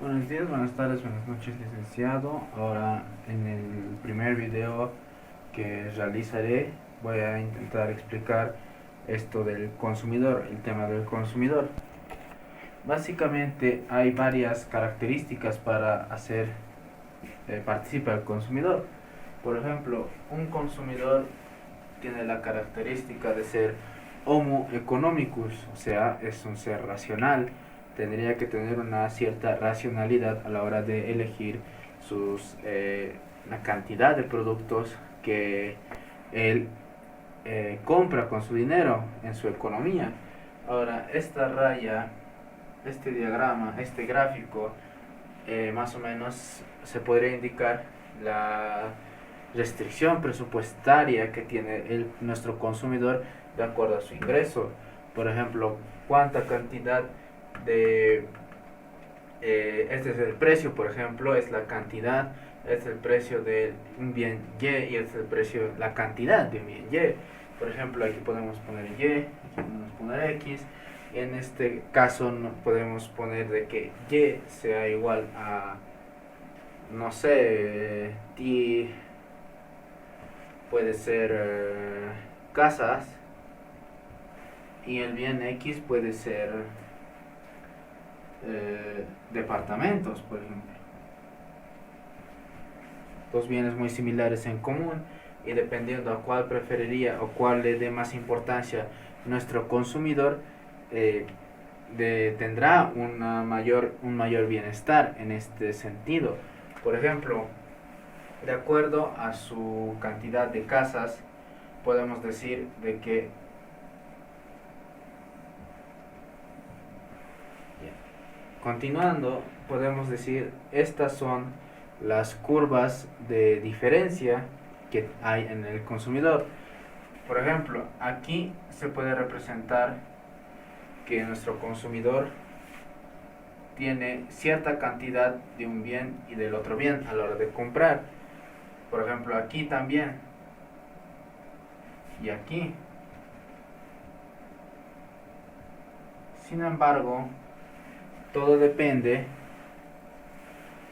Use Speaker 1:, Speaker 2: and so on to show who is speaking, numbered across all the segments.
Speaker 1: Buenos días, buenas tardes, buenas noches, licenciado. Ahora en el primer video que realizaré voy a intentar explicar esto del consumidor, el tema del consumidor. Básicamente hay varias características para hacer participe al consumidor. Por ejemplo, un consumidor tiene la característica de ser homo economicus, o sea, es un ser racional. Tendría que tener una cierta racionalidad a la hora de elegir la cantidad de productos que él compra con su dinero en su economía. Ahora, esta raya, este diagrama, este gráfico, más o menos se podría indicar la restricción presupuestaria que tiene nuestro consumidor de acuerdo a su ingreso. Por ejemplo, cuánta cantidad de este es el precio, por ejemplo, es la cantidad, es el precio de un bien Y y es el precio, la cantidad de un bien Y. Por ejemplo, aquí podemos poner Y, aquí podemos poner X, y en este caso no podemos poner de que Y sea igual a, no sé, T puede ser casas, y el bien X puede ser departamentos, por ejemplo. Dos bienes muy similares en común, y dependiendo a cuál preferiría o cuál le dé más importancia nuestro consumidor, tendrá un mayor bienestar en este sentido. Por ejemplo, de acuerdo a su cantidad de casas, podemos decir de que continuando, podemos decir, estas son las curvas de diferencia que hay en el consumidor. Por ejemplo, aquí se puede representar que nuestro consumidor tiene cierta cantidad de un bien y del otro bien a la hora de comprar. Por ejemplo, aquí también. Y aquí. Sin embargo, todo depende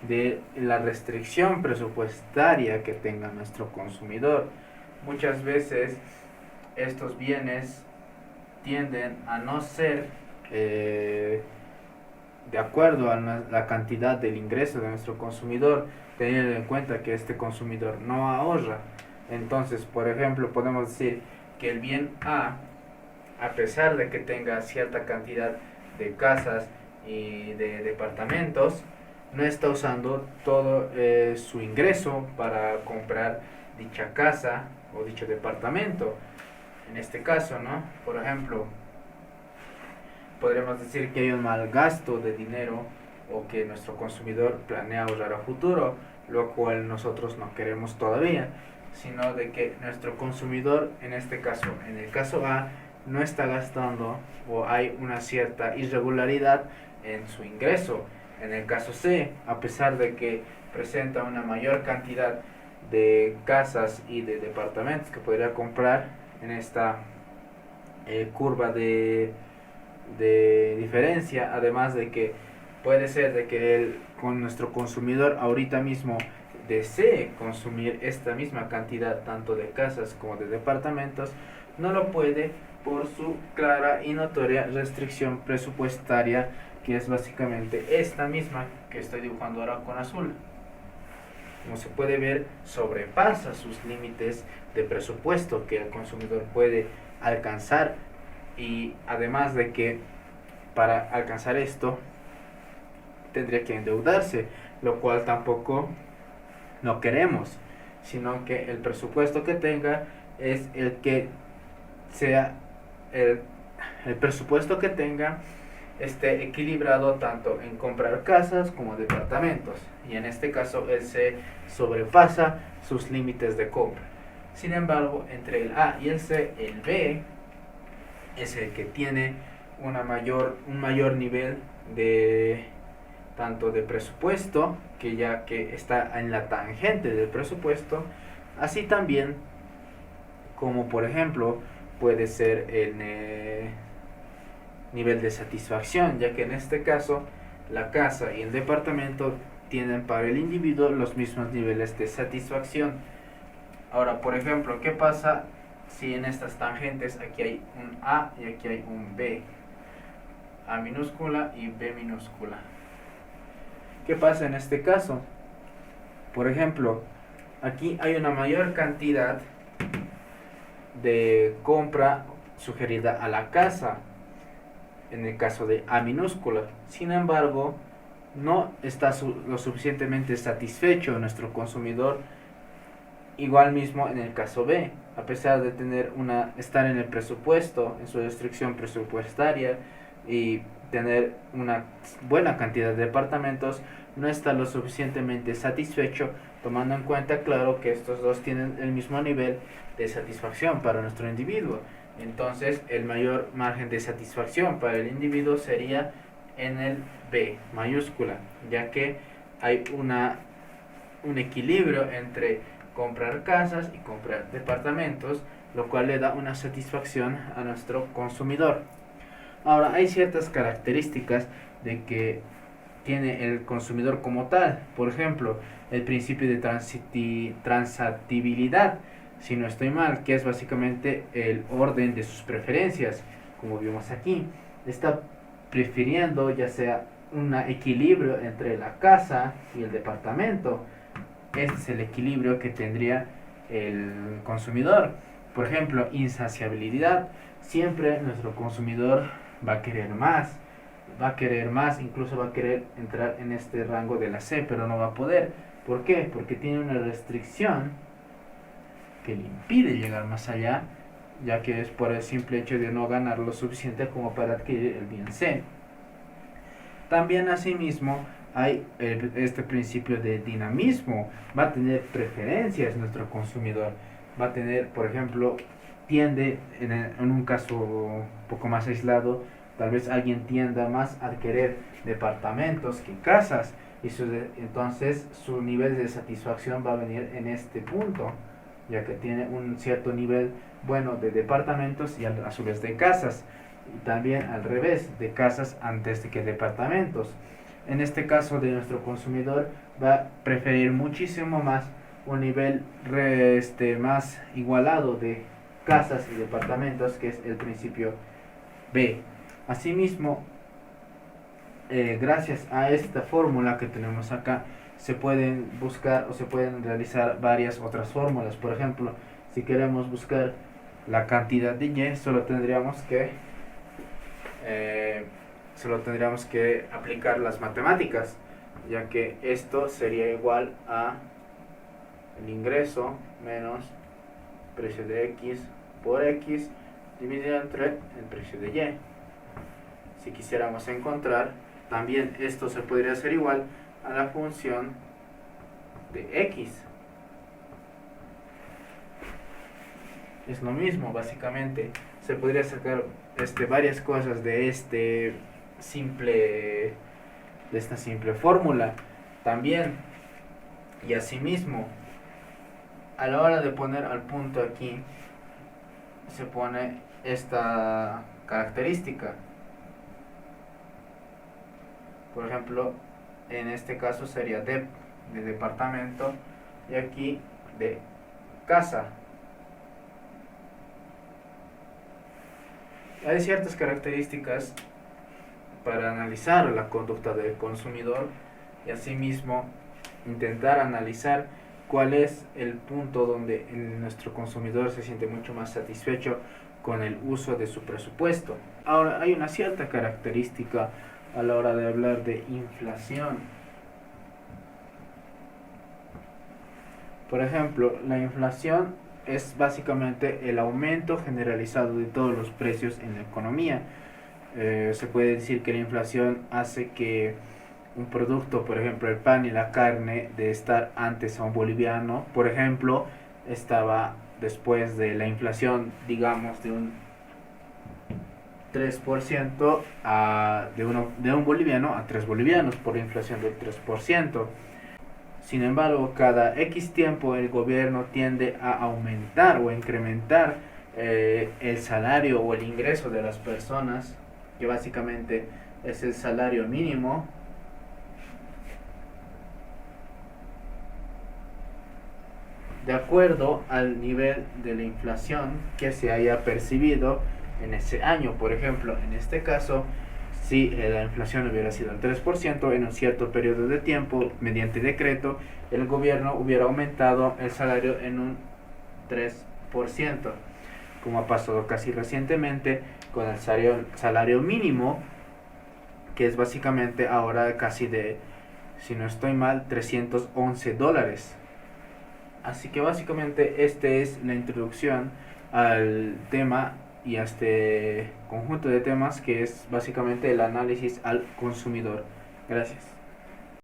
Speaker 1: de la restricción presupuestaria que tenga nuestro consumidor. Muchas veces estos bienes tienden a no ser de acuerdo a la cantidad del ingreso de nuestro consumidor, teniendo en cuenta que este consumidor no ahorra. Entonces, por ejemplo, podemos decir que el bien a pesar de que tenga cierta cantidad de casas y de departamentos, no está usando todo su ingreso para comprar dicha casa o dicho departamento. En este caso, ¿no? Por ejemplo, podríamos decir que hay un mal gasto de dinero, o que nuestro consumidor planea ahorrar a futuro, lo cual nosotros no queremos todavía, sino de que nuestro consumidor, en este caso, en el caso A, no está gastando, o hay una cierta irregularidad en su ingreso. En el caso C, a pesar de que presenta una mayor cantidad de casas y de departamentos que podría comprar en esta curva de diferencia, además de que puede ser de que con nuestro consumidor ahorita mismo desee consumir esta misma cantidad tanto de casas como de departamentos, no lo puede por su clara y notoria restricción presupuestaria, que es básicamente esta misma que estoy dibujando ahora con azul. Como se puede ver, sobrepasa sus límites de presupuesto que el consumidor puede alcanzar, y además de que para alcanzar esto tendría que endeudarse, lo cual tampoco no queremos, sino que el presupuesto que tenga es el que sea el presupuesto que tenga esté equilibrado tanto en comprar casas como departamentos, y en este caso él se sobrepasa sus límites de compra. Sin embargo, entre el A y el C, el B es el que tiene un mayor nivel de tanto de presupuesto, que ya que está en la tangente del presupuesto, así también como por ejemplo puede ser el nivel de satisfacción, ya que en este caso la casa y el departamento tienen para el individuo los mismos niveles de satisfacción. Ahora, por ejemplo, ¿qué pasa si en estas tangentes aquí hay un A y aquí hay un B? A minúscula y B minúscula. ¿Qué pasa en este caso? Por ejemplo, aquí hay una mayor cantidad de compra sugerida a la casa en el caso de A minúscula. Sin embargo, no está lo suficientemente satisfecho nuestro consumidor, igual mismo en el caso B, a pesar de tener estar en el presupuesto, en su restricción presupuestaria y tener una buena cantidad de departamentos, no está lo suficientemente satisfecho, tomando en cuenta, claro, que estos dos tienen el mismo nivel de satisfacción para nuestro individuo. Entonces, el mayor margen de satisfacción para el individuo sería en el B mayúscula, ya que hay un equilibrio entre comprar casas y comprar departamentos, lo cual le da una satisfacción a nuestro consumidor. Ahora, hay ciertas características de que tiene el consumidor como tal. Por ejemplo, el principio de transatibilidad, si no estoy mal, que es básicamente el orden de sus preferencias, como vimos aquí. Está prefiriendo ya sea un equilibrio entre la casa y el departamento. Este es el equilibrio que tendría el consumidor. Por ejemplo, insaciabilidad. Siempre nuestro consumidor va a querer más, incluso va a querer entrar en este rango de la C, pero no va a poder. ¿Por qué? Porque tiene una restricción que le impide llegar más allá, ya que es por el simple hecho de no ganar lo suficiente como para adquirir el bien C. También asimismo hay este principio de dinamismo. Va a tener preferencias nuestro consumidor. Va a tener, por ejemplo, tiende, en un caso un poco más aislado, tal vez alguien tienda más a querer departamentos que casas, y entonces su nivel de satisfacción va a venir en este punto, ya que tiene un cierto nivel bueno de departamentos y a su vez de casas, y también al revés, de casas antes de que departamentos. En este caso de nuestro consumidor va a preferir muchísimo más un nivel más igualado de casas y departamentos, que es el principio B. Asimismo, gracias a esta fórmula que tenemos acá, se pueden buscar o se pueden realizar varias otras fórmulas. Por ejemplo, si queremos buscar la cantidad de Y, solo tendríamos que aplicar las matemáticas, ya que esto sería igual a el ingreso menos precio de X por X dividido entre el precio de Y. Si quisiéramos encontrar, también esto se podría hacer igual a la función de X. Es lo mismo, básicamente. Se podría sacar varias cosas de esta simple fórmula también. Y asimismo, a la hora de poner al punto aquí, se pone esta característica. Por ejemplo, en este caso sería de departamento y aquí de casa. Hay ciertas características para analizar la conducta del consumidor y asimismo intentar analizar cuál es el punto donde nuestro consumidor se siente mucho más satisfecho con el uso de su presupuesto. Ahora, hay una cierta característica a la hora de hablar de inflación. Por ejemplo, la inflación es básicamente el aumento generalizado de todos los precios en la economía. Se puede decir que la inflación hace que un producto, por ejemplo el pan y la carne, de estar antes a un boliviano, por ejemplo, estaba después de la inflación, digamos, de un 3% de un boliviano a 3 bolivianos por la inflación del 3%. Sin embargo, cada X tiempo el gobierno tiende a aumentar o incrementar el salario o el ingreso de las personas, que básicamente es el salario mínimo, de acuerdo al nivel de la inflación que se haya percibido en ese año. Por ejemplo, en este caso, si la inflación hubiera sido el 3% en un cierto periodo de tiempo, mediante decreto, el gobierno hubiera aumentado el salario en un 3%, como ha pasado casi recientemente con el salario mínimo, que es básicamente ahora casi de, si no estoy mal, $311. Así que básicamente esta es la introducción al tema y a este conjunto de temas que es básicamente el análisis al consumidor. Gracias.